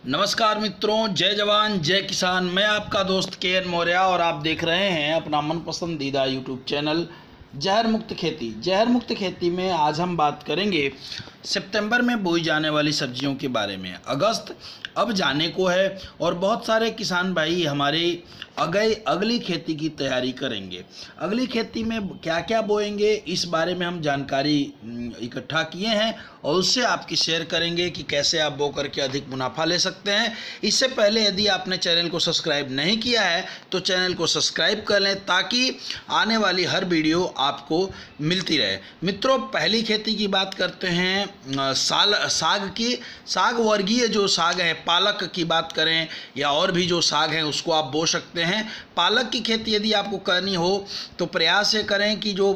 नमस्कार मित्रों, जय जवान जय किसान। मैं आपका दोस्त के मौर्य और आप देख रहे हैं अपना मन पसंदीदा यूट्यूब चैनल जहर मुक्त खेती। जहर मुक्त खेती में आज हम बात करेंगे सितंबर में बोई जाने वाली सब्जियों के बारे में। अगस्त अब जाने को है और बहुत सारे किसान भाई हमारे अगली खेती की तैयारी करेंगे। अगली खेती में क्या क्या बोएंगे इस बारे में हम जानकारी इकट्ठा किए हैं और उससे आपकी शेयर करेंगे कि कैसे आप बो करके अधिक मुनाफा ले सकते हैं। इससे पहले यदि आपने चैनल को सब्सक्राइब नहीं किया है तो चैनल को सब्सक्राइब कर लें ताकि आने वाली हर वीडियो आपको मिलती रहे। मित्रों, पहली खेती की बात करते हैं साग की। साग वर्गीय जो साग है, पालक की बात करें या और भी जो साग हैं उसको आप बो सकते हैं। पालक की खेती यदि आपको करनी हो तो प्रयास ये करें कि जो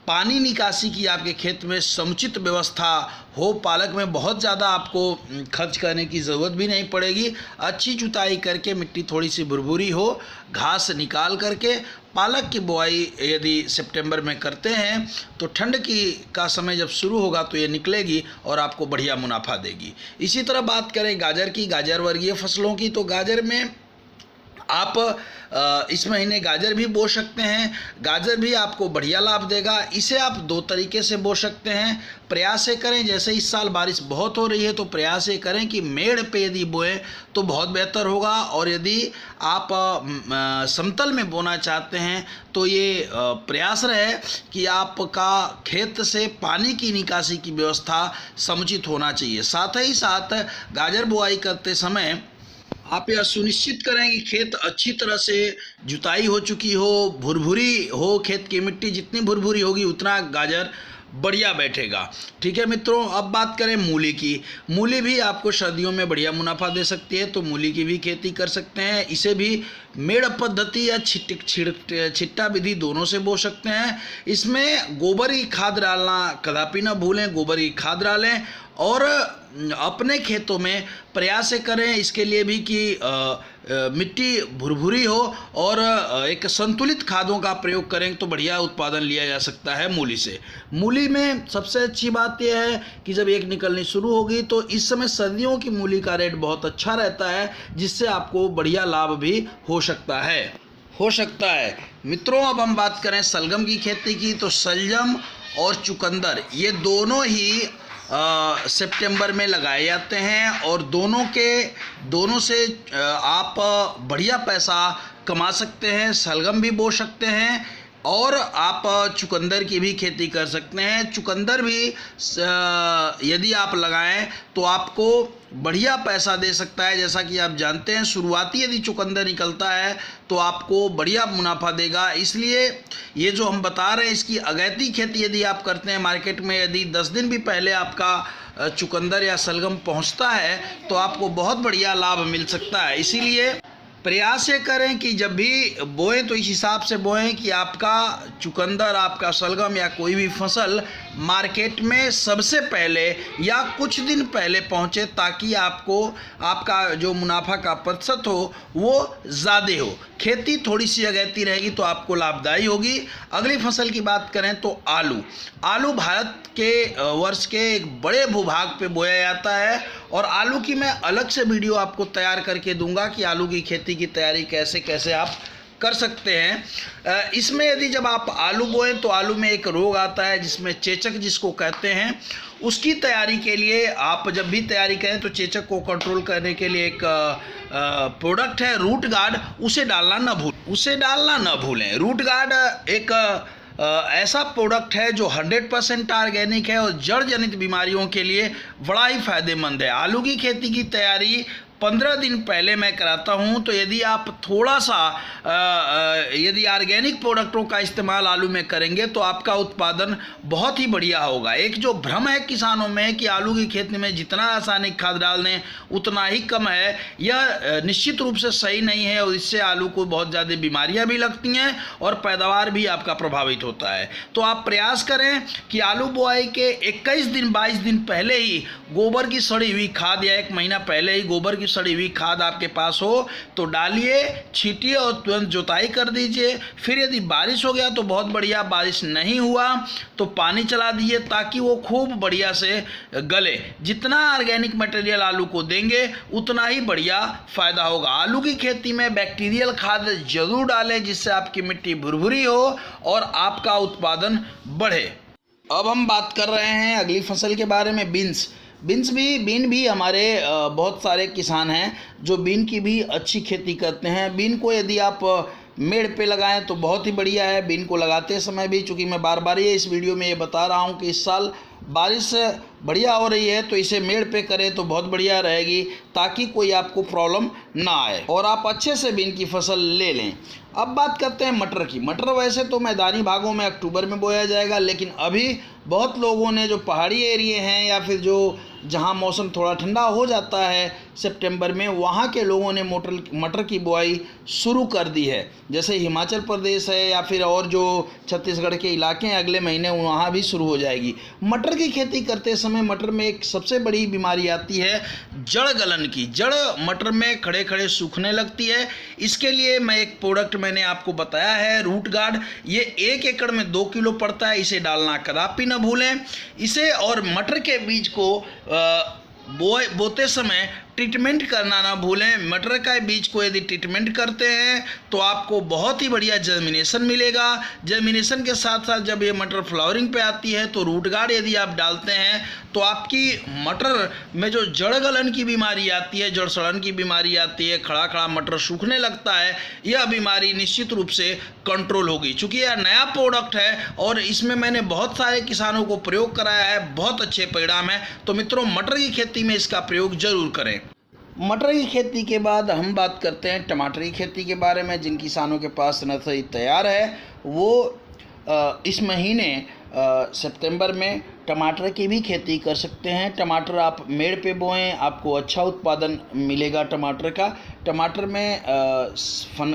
पानी निकासी की आपके खेत में समुचित व्यवस्था हो। पालक में बहुत ज़्यादा आपको खर्च करने की ज़रूरत भी नहीं पड़ेगी। अच्छी जुताई करके मिट्टी थोड़ी सी भुरभुरी हो, घास निकाल करके पालक की बुआई यदि सितंबर में करते हैं तो ठंड का समय जब शुरू होगा तो ये निकलेगी और आपको बढ़िया मुनाफा देगी। इसी तरह बात करें गाजर की, गाजर वर्गीय फसलों की, तो गाजर में आप इस महीने गाजर भी बो सकते हैं। गाजर भी आपको बढ़िया लाभ देगा। इसे आप दो तरीके से बो सकते हैं। प्रयास ये करें, जैसे इस साल बारिश बहुत हो रही है तो प्रयास ये करें कि मेड़ पे यदि बोएं तो बहुत बेहतर होगा, और यदि आप समतल में बोना चाहते हैं तो ये प्रयास रहे कि आपका खेत से पानी की निकासी की व्यवस्था समुचित होना चाहिए। साथ ही साथ गाजर बुआई करते समय आप यह सुनिश्चित करें कि खेत अच्छी तरह से जुताई हो चुकी हो, भुरभुरी हो। खेत की मिट्टी जितनी भुरभुरी होगी उतना गाजर बढ़िया बैठेगा। ठीक है मित्रों, अब बात करें मूली की। मूली भी आपको सर्दियों में बढ़िया मुनाफा दे सकती है, तो मूली की भी खेती कर सकते हैं। इसे भी मेड़ पद्धति या छिट्टा विधि दोनों से बो सकते हैं। इसमें गोबर की खाद डालना कदापि ना भूलें। गोबर की खाद डालें और अपने खेतों में प्रयास करें इसके लिए भी कि मिट्टी भुरभुरी हो और एक संतुलित खादों का प्रयोग करें तो बढ़िया उत्पादन लिया जा सकता है मूली से। मूली में सबसे अच्छी बात यह है कि जब एक निकलनी शुरू होगी तो इस समय सर्दियों की मूली का रेट बहुत अच्छा रहता है, जिससे आपको बढ़िया लाभ भी हो सकता है। मित्रों, अब हम बात करें सलगम की खेती की, तो सलगम और चुकंदर ये दोनों ही सितंबर में लगाए जाते हैं और दोनों से आप बढ़िया पैसा कमा सकते हैं। सलगम भी बो सकते हैं और आप चुकंदर की भी खेती कर सकते हैं। चुकंदर भी यदि आप लगाएं तो आपको बढ़िया पैसा दे सकता है। जैसा कि आप जानते हैं, शुरुआती यदि चुकंदर निकलता है तो आपको बढ़िया मुनाफा देगा। इसलिए ये जो हम बता रहे हैं इसकी अगैती खेती यदि आप करते हैं मार्केट में, यदि 10 दिन भी पहले आपका चुकंदर या सलगम पहुंचता है तो आपको बहुत बढ़िया लाभ मिल सकता है। इसीलिए प्रयास ये करें कि जब भी बोएं तो इस हिसाब से बोएं कि आपका चुकंदर, आपका सलगम या कोई भी फसल मार्केट में सबसे पहले या कुछ दिन पहले पहुंचे, ताकि आपका जो मुनाफा का प्रतिशत हो वो ज़्यादा हो। खेती थोड़ी सी अगैती रहेगी तो आपको लाभदायी होगी। अगली फसल की बात करें तो आलू भारत के वर्ष के एक बड़े भूभाग पे बोया जाता है और आलू की मैं अलग से वीडियो आपको तैयार करके दूंगा कि आलू की खेती की तैयारी कैसे कैसे आप कर सकते हैं। इसमें यदि जब आप आलू बोएं तो आलू में एक रोग आता है जिसमें चेचक जिसको कहते हैं। उसकी तैयारी के लिए आप जब भी तैयारी करें तो चेचक को कंट्रोल करने के लिए एक प्रोडक्ट है रूट गार्ड, उसे डालना ना भूलें। रूट गार्ड एक ऐसा प्रोडक्ट है जो 100% ऑर्गेनिक है और जड़ जनित बीमारियों के लिए बड़ा ही फायदेमंद है। आलू की खेती की तैयारी 15 दिन पहले मैं कराता हूं, तो यदि आप थोड़ा सा यदि ऑर्गेनिक प्रोडक्टों का इस्तेमाल आलू में करेंगे तो आपका उत्पादन बहुत ही बढ़िया होगा। एक जो भ्रम है किसानों में कि आलू की खेती में जितना रासायनिक खाद डाल दें उतना ही कम है, यह निश्चित रूप से सही नहीं है और इससे आलू को बहुत ज़्यादा बीमारियां भी लगती हैं और पैदावार भी आपका प्रभावित होता है। तो आप प्रयास करें कि आलू बुआई के 21 दिन 22 दिन पहले ही गोबर की सड़ी हुई खाद या 1 महीना पहले ही गोबर की सड़ी हुई खाद आपके पास हो तो डालिए, छीटिए और तुरंत जुताई कर दीजिए। फिर यदि बारिश हो गया तो बहुत बढ़िया, बारिश नहीं हुआ तो पानी चला दीजिए ताकि वो खूब बढ़िया से गले। जितना ऑर्गेनिक मटेरियल आलू को देंगे उतना ही बढ़िया फ़ायदा होगा। आलू की खेती में बैक्टीरियल खाद जरूर डालें जिससे आपकी मिट्टी भुरभुरी हो और आपका उत्पादन बढ़े। अब हम बात कर रहे हैं अगली फसल के बारे में, बीन भी हमारे बहुत सारे किसान हैं जो बीन की भी अच्छी खेती करते हैं। बीन को यदि आप मेड़ पे लगाएं तो बहुत ही बढ़िया है। बीन को लगाते समय भी, चूँकि मैं बार बार ये इस वीडियो में ये बता रहा हूँ कि इस साल बारिश बढ़िया हो रही है तो इसे मेड़ पे करें तो बहुत बढ़िया रहेगी ताकि कोई आपको प्रॉब्लम ना आए और आप अच्छे से बीन की फसल ले लें। अब बात करते हैं मटर की। मटर वैसे तो मैदानी भागों में अक्टूबर में बोया जाएगा, लेकिन अभी बहुत लोगों ने जो पहाड़ी एरिए हैं या फिर जो जहां मौसम थोड़ा ठंडा हो जाता है सितंबर में, वहां के लोगों ने मटर की बुआई शुरू कर दी है। जैसे हिमाचल प्रदेश है या फिर और जो छत्तीसगढ़ के इलाके हैं, अगले महीने वहाँ भी शुरू हो जाएगी। मटर की खेती करते समय मटर में एक सबसे बड़ी बीमारी आती है जड़ गलन की। जड़ मटर में खड़े खड़े सूखने लगती है। इसके लिए मैं एक प्रोडक्ट मैंने आपको बताया है, रूट गार्ड। ये 1 एकड़ में 2 किलो पड़ता है, इसे डालना कदापि न भूलें। इसे और मटर के बीज को बोते समय ट्रीटमेंट करना ना भूलें। मटर का बीज को यदि ट्रीटमेंट करते हैं तो आपको बहुत ही बढ़िया जर्मिनेशन मिलेगा। जर्मिनेशन के साथ साथ जब ये मटर फ्लावरिंग पे आती है तो रूट गार्ड यदि आप डालते हैं तो आपकी मटर में जो जड़ गलन की बीमारी आती है, जड़ सड़न की बीमारी आती है, खड़ा खड़ा मटर सूखने लगता है, यह बीमारी निश्चित रूप से कंट्रोल होगी। चूँकि यह नया प्रोडक्ट है और इसमें मैंने बहुत सारे किसानों को प्रयोग कराया है, बहुत अच्छे परिणाम है। तो मित्रों, मटर की खेती में इसका प्रयोग जरूर करें। मटर की खेती के बाद हम बात करते हैं टमाटर की खेती के बारे में। जिन किसानों के पास नर्सरी तैयार है वो इस महीने सितंबर में टमाटर की भी खेती कर सकते हैं। टमाटर आप मेड़ पे बोएं, आपको अच्छा उत्पादन मिलेगा टमाटर का। टमाटर में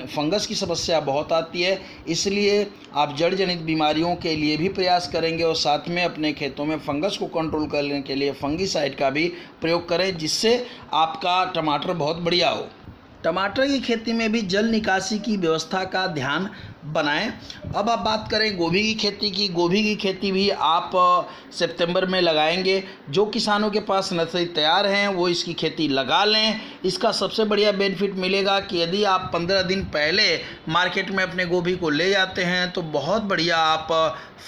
फंगस की समस्या बहुत आती है, इसलिए आप जड़ जनित बीमारियों के लिए भी प्रयास करेंगे और साथ में अपने खेतों में फंगस को कंट्रोल करने के लिए फंगीसाइड का भी प्रयोग करें जिससे आपका टमाटर बहुत बढ़िया हो। टमाटर की खेती में भी जल निकासी की व्यवस्था का ध्यान बनाएं। अब आप बात करें गोभी की खेती की। गोभी की खेती भी आप सितंबर में लगाएंगे। जो किसानों के पास नर्सरी तैयार हैं वो इसकी खेती लगा लें। इसका सबसे बढ़िया बेनिफिट मिलेगा कि यदि आप 15 दिन पहले मार्केट में अपने गोभी को ले जाते हैं तो बहुत बढ़िया आप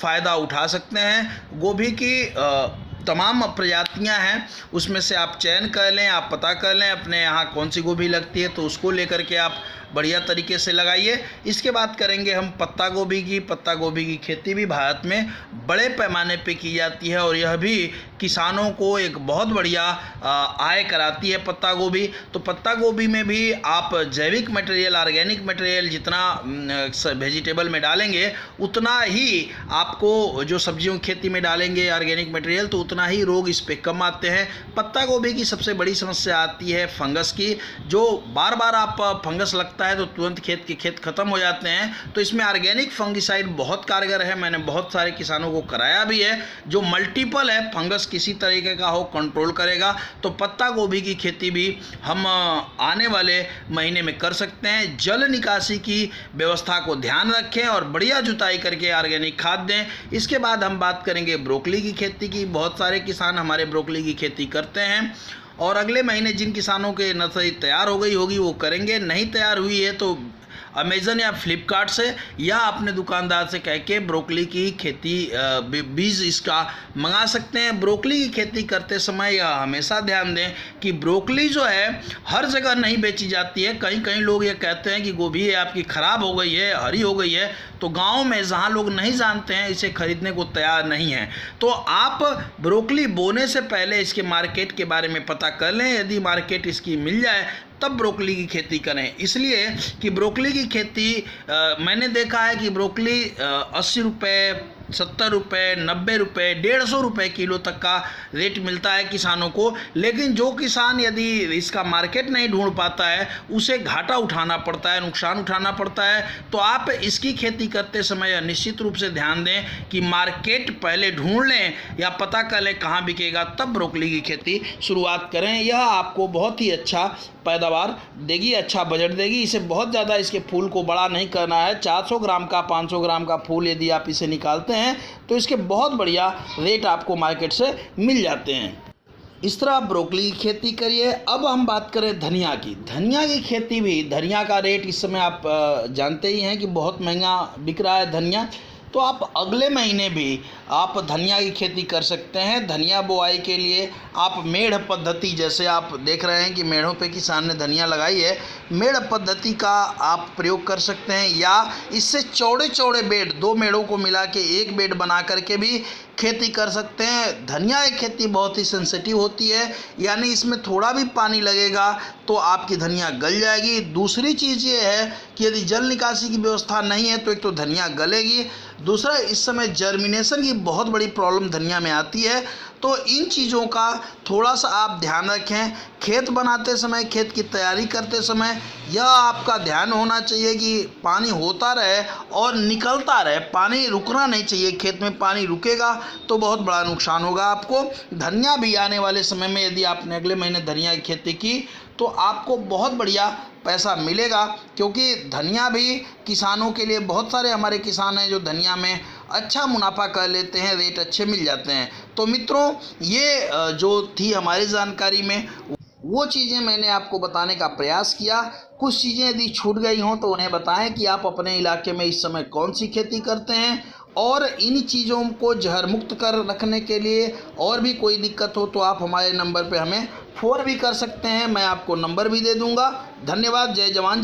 फ़ायदा उठा सकते हैं। गोभी की तमाम प्रजातियां हैं, उसमें से आप चयन कर लें, आप पता कर लें अपने यहाँ कौन सी गोभी लगती है तो उसको लेकर के आप बढ़िया तरीके से लगाइए। इसके बाद करेंगे हम पत्ता गोभी की। पत्ता गोभी की खेती भी भारत में बड़े पैमाने पे की जाती है और यह भी किसानों को एक बहुत बढ़िया आय कराती है पत्ता गोभी। तो पत्ता गोभी में भी आप जैविक मटेरियल, ऑर्गेनिक मटेरियल जितना वेजिटेबल में डालेंगे उतना ही आपको, जो सब्जियों की खेती में डालेंगे ऑर्गेनिक मटेरियल, तो उतना ही रोग इस पे कम आते हैं। पत्ता गोभी की सबसे बड़ी समस्या आती है फंगस की। जो बार बार आप फंगस लगता है तो तुरंत खेत खत्म हो जाते हैं। तो इसमें ऑर्गेनिक फंगिसाइड बहुत कारगर है। मैंने बहुत सारे किसानों को कराया भी है। जो मल्टीपल है, फंगस किसी तरीके का हो कंट्रोल करेगा। तो पत्ता गोभी की खेती भी हम आने वाले महीने में कर सकते हैं। जल निकासी की व्यवस्था को ध्यान रखें और बढ़िया जुताई करके ऑर्गेनिक खाद दें। इसके बाद हम बात करेंगे ब्रोकली की खेती की। बहुत सारे किसान हमारे ब्रोकली की खेती करते हैं और अगले महीने जिन किसानों के नर्सरी तैयार हो गई होगी वो करेंगे। नहीं तैयार हुई है तो अमेज़न या फ्लिपकार्ट से या अपने दुकानदार से कह के ब्रोकली की खेती बीज इसका मंगा सकते हैं। ब्रोकली की खेती करते समय यह हमेशा ध्यान दें कि ब्रोकली जो है हर जगह नहीं बेची जाती है। कहीं कहीं लोग ये कहते हैं कि गोभी है आपकी ख़राब हो गई है, हरी हो गई है, तो गांव में जहां लोग नहीं जानते हैं, इसे खरीदने को तैयार नहीं है, तो आप ब्रोकली बोने से पहले इसके मार्केट के बारे में पता कर लें। यदि मार्केट इसकी मिल जाए तब ब्रोकली की खेती करें। इसलिए कि ब्रोकली की खेती मैंने देखा है कि ब्रोकली 80 रुपये 70 रुपये, 90 रुपये, 150 रुपये किलो तक का रेट मिलता है किसानों को। लेकिन जो किसान यदि इसका मार्केट नहीं ढूंढ पाता है, उसे घाटा उठाना पड़ता है, नुकसान उठाना पड़ता है। तो आप इसकी खेती करते समय निश्चित रूप से ध्यान दें कि मार्केट पहले ढूंढ लें या पता कर लें कहाँ बिकेगा, तब ब्रोकली की खेती शुरुआत करें। यह आपको बहुत ही अच्छा पैदावार देगी, अच्छा बजट देगी। इसे बहुत ज़्यादा इसके फूल को बड़ा नहीं करना है। 400 ग्राम का 500 ग्राम का फूल यदि आप इसे निकालते हैं तो इसके बहुत बढ़िया रेट आपको मार्केट से मिल जाते हैं। इस तरह आप ब्रोकली की खेती करिए। अब हम बात करें धनिया की। धनिया की खेती भी, धनिया का रेट इस समय आप जानते ही हैं कि बहुत महंगा बिक रहा है धनिया। तो आप अगले महीने भी आप धनिया की खेती कर सकते हैं। धनिया बुआई के लिए आप मेढ़ पद्धति, जैसे आप देख रहे हैं कि मेढ़ों पे किसान ने धनिया लगाई है, मेढ़ पद्धति का आप प्रयोग कर सकते हैं। या इससे चौड़े चौड़े बेड, 2 मेढ़ों को मिला के एक बेड बना करके भी खेती कर सकते हैं। धनिया की खेती बहुत ही सेंसिटिव होती है, यानी इसमें थोड़ा भी पानी लगेगा तो आपकी धनिया गल जाएगी। दूसरी चीज़ ये है कि यदि जल निकासी की व्यवस्था नहीं है तो एक तो धनिया गलेगी, दूसरा इस समय जर्मिनेशन की बहुत बड़ी प्रॉब्लम धनिया में आती है। तो इन चीज़ों का थोड़ा सा आप ध्यान रखें। खेत बनाते समय, खेत की तैयारी करते समय यह आपका ध्यान होना चाहिए कि पानी होता रहे और निकलता रहे, पानी रुकना नहीं चाहिए। खेत में पानी रुकेगा तो बहुत बड़ा नुकसान होगा आपको। धनिया भी आने वाले समय में यदि आपने अगले महीने धनिया की खेती की तो आपको बहुत बढ़िया पैसा मिलेगा, क्योंकि धनिया भी किसानों के लिए, बहुत सारे हमारे किसान हैं जो धनिया में अच्छा मुनाफा कर लेते हैं, रेट अच्छे मिल जाते हैं। तो मित्रों, ये जो थी हमारी जानकारी में वो चीज़ें मैंने आपको बताने का प्रयास किया। कुछ चीज़ें यदि छूट गई हों तो उन्हें बताएं कि आप अपने इलाके में इस समय कौन सी खेती करते हैं। और इन चीज़ों को जहर मुक्त कर रखने के लिए और भी कोई दिक्कत हो तो आप हमारे नंबर पे हमें फ़ोन भी कर सकते हैं, मैं आपको नंबर भी दे दूंगा। धन्यवाद। जय जवान।